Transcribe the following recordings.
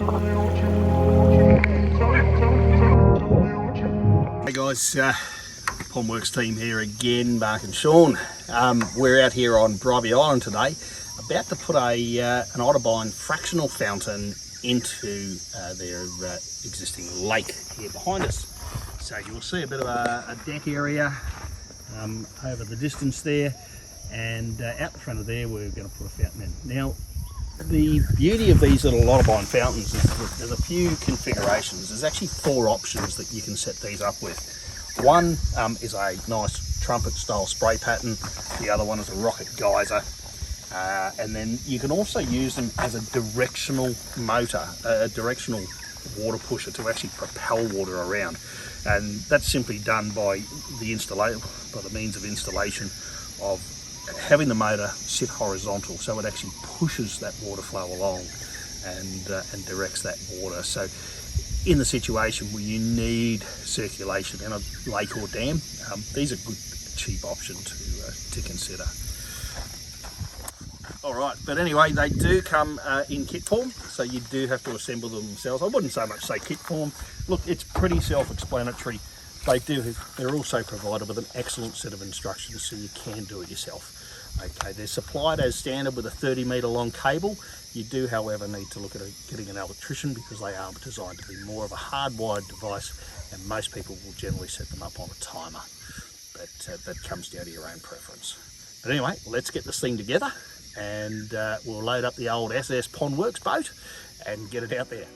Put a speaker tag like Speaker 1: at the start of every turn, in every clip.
Speaker 1: Hey guys, Pondworks team here again, Mark and Sean. We're out here on Bribey Island today, about to put an Otterbine Fractional fountain into their existing lake here behind us. So you'll see a bit of a deck area over the distance there, and out the front of there we're going to put a fountain in. Now, the beauty of these little Otterbine fountains is that there's a few configurations. There's actually 4 options that you can set these up with. One is a nice trumpet style spray pattern, the other one is a rocket geyser, and then you can also use them as a directional motor, a directional water pusher to actually propel water around, and that's simply done by the means of installation of having the motor sit horizontal, so it actually pushes that water flow along and directs that water. So in the situation where you need circulation in a lake or dam, these are good cheap option to consider. All right, but anyway, they do come in kit form, so you do have to assemble them themselves. I wouldn't so much say kit form. Look, it's pretty self-explanatory. They're also provided with an excellent set of instructions, so you can do it yourself. Okay, they're supplied as standard with a 30-metre long cable. You do, however, need to look at getting an electrician, because they are designed to be more of a hardwired device, and most people will generally set them up on a timer. But that comes down to your own preference. But anyway, let's get this thing together, and we'll load up the old SS Pondworks boat and get it out there.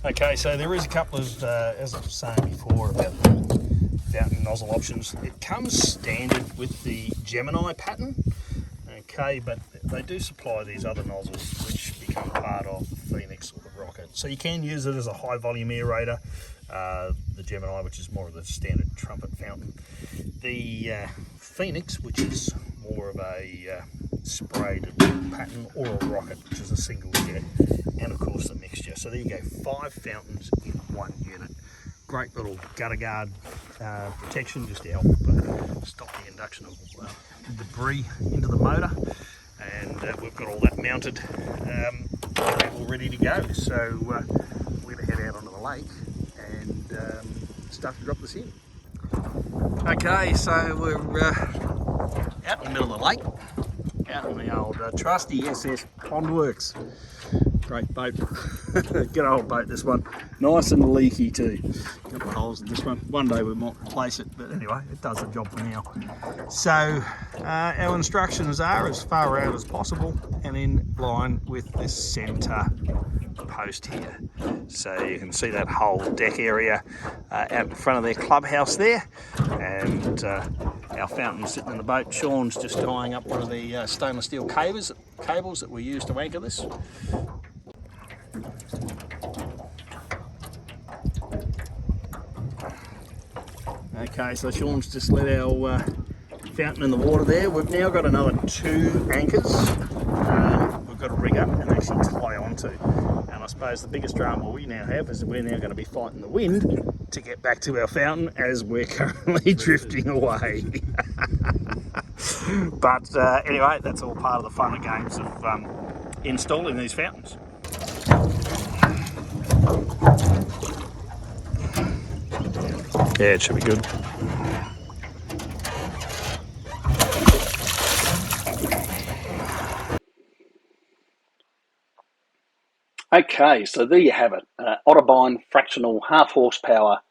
Speaker 1: Okay, so there is a couple of, as I was saying before, about the fountain nozzle options. It comes standard with the Gemini pattern, okay, but they do supply these other nozzles which become part of the Phoenix or the Rocket. So you can use it as a high volume aerator, the Gemini, which is more of the standard trumpet fountain. The Phoenix, which is more of a sprayed pattern, or a Rocket, which is a single jet, and of course the mixture. So there you go, 5 fountains in one unit. Great little gutter guard protection, just to help stop the induction of debris into the motor. And we've got all that mounted, all ready to go. So we're going to head out onto the lake and start to drop this in. Okay, so we're out in the middle of the lake, out on the old trusty SS Pondworks. Great boat. Good old boat, this one. Nice and leaky too. A couple of holes in this one. One day we might replace it, but anyway, it does the job for now. So our instructions are as far out as possible and in line with this centre post here. So you can see that whole deck area out in front of their clubhouse there, and our fountain sitting in the boat. Sean's just tying up one of the stainless steel cables that we use to anchor this. Okay, so Sean's just let our fountain in the water there. We've now got another 2 anchors we've got to rig up and actually tie onto. And I suppose the biggest drama we now have is that we're now going to be fighting the wind to get back to our fountain as we're currently drifting away. But anyway, that's all part of the fun and games of installing these fountains. Yeah, it should be good. Okay, so there you have it. Otterbine Fractional half horsepower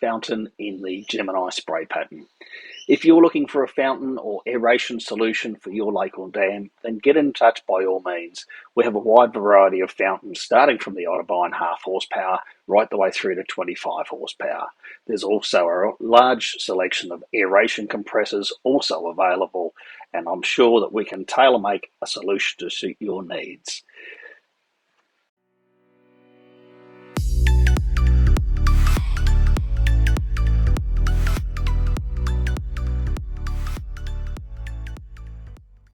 Speaker 1: fountain in the Gemini spray pattern. If you're looking for a fountain or aeration solution for your lake or dam, then get in touch by all means. We have a wide variety of fountains starting from the Otterbine half horsepower right the way through to 25 horsepower. There's also a large selection of aeration compressors also available, and I'm sure that we can tailor make a solution to suit your needs.